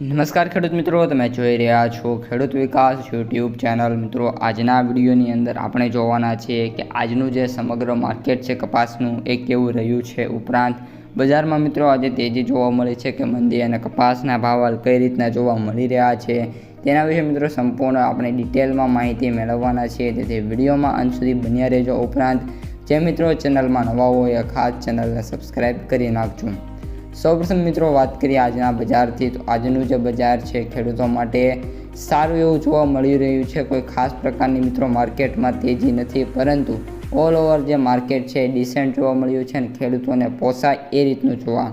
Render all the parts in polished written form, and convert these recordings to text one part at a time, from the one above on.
નમસ્કાર ખેડૂત મિત્રો, તમે જોઈ રહ્યા છો ખેડૂત વિકાસ યુટ્યુબ ચેનલ। મિત્રો, આજના વિડીયોની અંદર આપણે જોવાના છીએ કે આજનું જે સમગ્ર માર્કેટ છે કપાસનું એ કેવું રહ્યું છે। ઉપરાંત બજારમાં મિત્રો આજે તેજી જોવા મળી છે કે મંદી અને કપાસના ભાવ કઈ રીતના જોવા મળી રહ્યા છે તેના વિશે મિત્રો સંપૂર્ણ આપણે ડિટેલમાં માહિતી મેળવવાના છીએ, તેથી વિડીયોમાં અંત સુધી બન્યા રહેજો। ઉપરાંત જે મિત્રો ચેનલમાં નવા હોય ખાસ ચેનલને સબસ્ક્રાઈબ કરી નાખજો। સૌપ્રથમ મિત્રો વાત કરીએ આજના બજારથી, તો આજનું જે બજાર છે ખેડૂતો માટે સારું એવું જોવા મળી રહ્યું છે। કોઈ ખાસ પ્રકારની મિત્રો માર્કેટમાં તેજી નથી, પરંતુ ઓલ ઓવર જે માર્કેટ છે ડિસેન્ટ જોવા મળ્યું છે અને ખેડૂતોને પોસાય એ રીતનું જોવા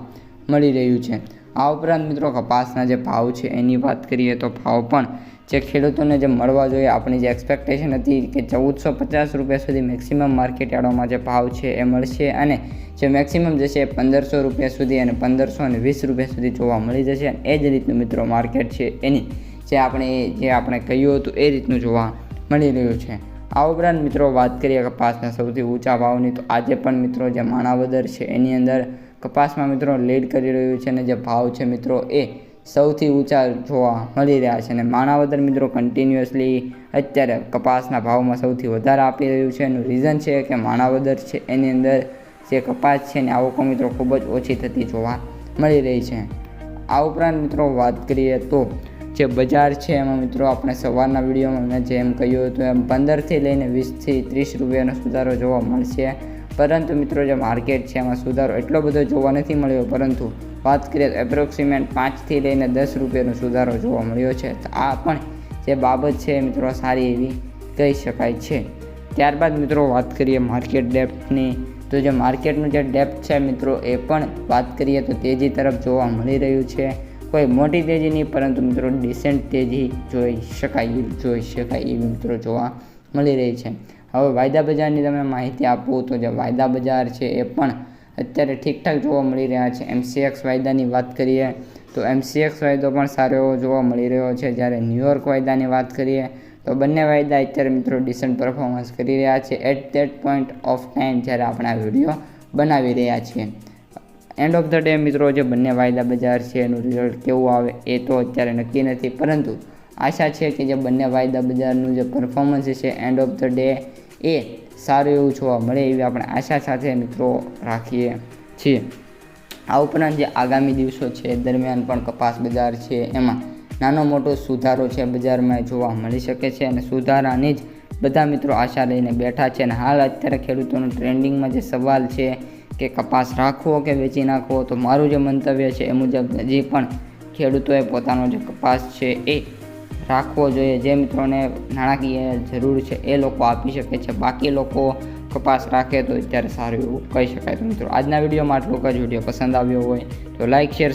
મળી રહ્યું છે। આ ઉપરાંત મિત્રો કપાસના જે ભાવ છે એની વાત કરીએ તો ભાવ પણ જે ખેડૂતોને જે મળવા જોઈએ, આપણી જે એક્સપેક્ટેશન હતી કે 1450 રૂપિયા સુધી મેક્સિમમ માર્કેટ યાર્ડોમાં જે ભાવ છે એ મળશે અને જે મેક્સિમમ જશે 1500 રૂપિયા સુધી અને 1520 રૂપિયા સુધી જોવા મળી જશે। અને એ જ રીતનું મિત્રો માર્કેટ છે એની જે આપણે કહ્યું હતું એ રીતનું જોવા મળી રહ્યું છે। આ ઉપરાંત મિત્રો વાત કરીએ કપાસના સૌથી ઊંચા ભાવની, તો આજે પણ મિત્રો જે માણાવદર છે એની અંદર કપાસમાં મિત્રો લીડ કરી રહ્યું છે અને જે ભાવ છે મિત્રો એ સૌથી ઊંચા જોવા મળી રહ્યા છે। અને માણાવદર મિત્રો કન્ટિન્યુઅસલી અત્યારે કપાસના ભાવમાં સૌથી વધારે આપી રહ્યું છે। એનું રીઝન છે કે માણાવદર છે એની અંદર જે કપાસ છે એની આવકો મિત્રો ખૂબ જ ઓછી થતી જોવા મળી રહી છે। આ ઉપરાંત મિત્રો વાત કરીએ તો જે બજાર છે એમાં મિત્રો આપણે સવારના વિડીયોમાં મેં જેમ કહ્યું હતું એમ 15થી લઈને 20થી 30 રૂપિયાનો સુધારો જોવા મળશે, પરંતુ મિત્રો જે માર્કેટ છે એમાં સુધારો એટલો બધો જોવા નથી મળ્યો, પરંતુ વાત કરીએ તો એપ્રોક્સિમેટ 5થી લઈને 10 રૂપિયાનો સુધારો જોવા મળ્યો છે। તો આ પણ જે બાબત છે મિત્રો સારી એવી કહી શકાય છે। ત્યારબાદ મિત્રો વાત કરીએ માર્કેટ ડેપ્થની, તો જે માર્કેટનું જે ડેપ્થ છે મિત્રો એ પણ વાત કરીએ તો તેજી તરફ જોવા મળી રહ્યું છે। કોઈ મોટી તેજી નહીં, પરંતુ મિત્રો ડિસેન્ટ તેજી જોઈ શકાય એવી મિત્રો જોવા મળી રહી છે। હવે વાયદા બજારની તમે માહિતી આપું તો જે વાયદા બજાર છે એ પણ અત્યારે ઠીકઠાક જોવા મળી રહ્યા છે। MCX વાયદાની વાત કરીએ તો MCX વાયદો પણ સારો એવો જોવા મળી રહ્યો છે, જ્યારે ન્યૂયોર્ક વાયદાની વાત કરીએ તો બંને વાયદા અત્યારે મિત્રો ડિસન્ટ પરફોર્મન્સ કરી રહ્યા છે at that point of time જ્યારે આપણે આ વિડીયો બનાવી રહ્યા છીએ। એન્ડ ઓફ ધ ડે મિત્રો જે બંને વાયદા બજાર છે એનું રિઝલ્ટ કેવું આવે એ તો અત્યારે નક્કી નથી, પરંતુ આશા છે કે જે બંને વાયદા બજારનું જે પરફોર્મન્સ છે એન્ડ ઓફ ધ ડે એ સારું એવું જોવા મળે એવી આપણે આશા સાથે મિત્રો રાખીએ છીએ। આ ઉપરાંત જે આગામી દિવસો છે દરમિયાન પણ કપાસ બજાર છે એમાં નાનો મોટો સુધારો છે બજારમાં જોવા મળી શકે છે અને સુધારાની જ બધા મિત્રો આશા લઈને બેઠા છે। અને હાલ અત્યારે ખેડૂતોનું ટ્રેન્ડિંગમાં જે સવાલ છે કે કપાસ રાખવો કે વેચી નાખવો, તો મારું જે મંતવ્ય છે એ મુજબ હજી પણ ખેડૂતોએ પોતાનો જે કપાસ છે એ રાખવો જોઈએ। જે મિત્રોને નાણાકીય જરૂર છે એ લોકો આપી શકે છે, બાકી લોકો કપાસ રાખે તો અત્યારે સારું એવું કહી શકાય। તો મિત્રો આજના વિડીયોમાં આટલું જ। વિડીયો પસંદ આવ્યો હોય તો લાઇક શેર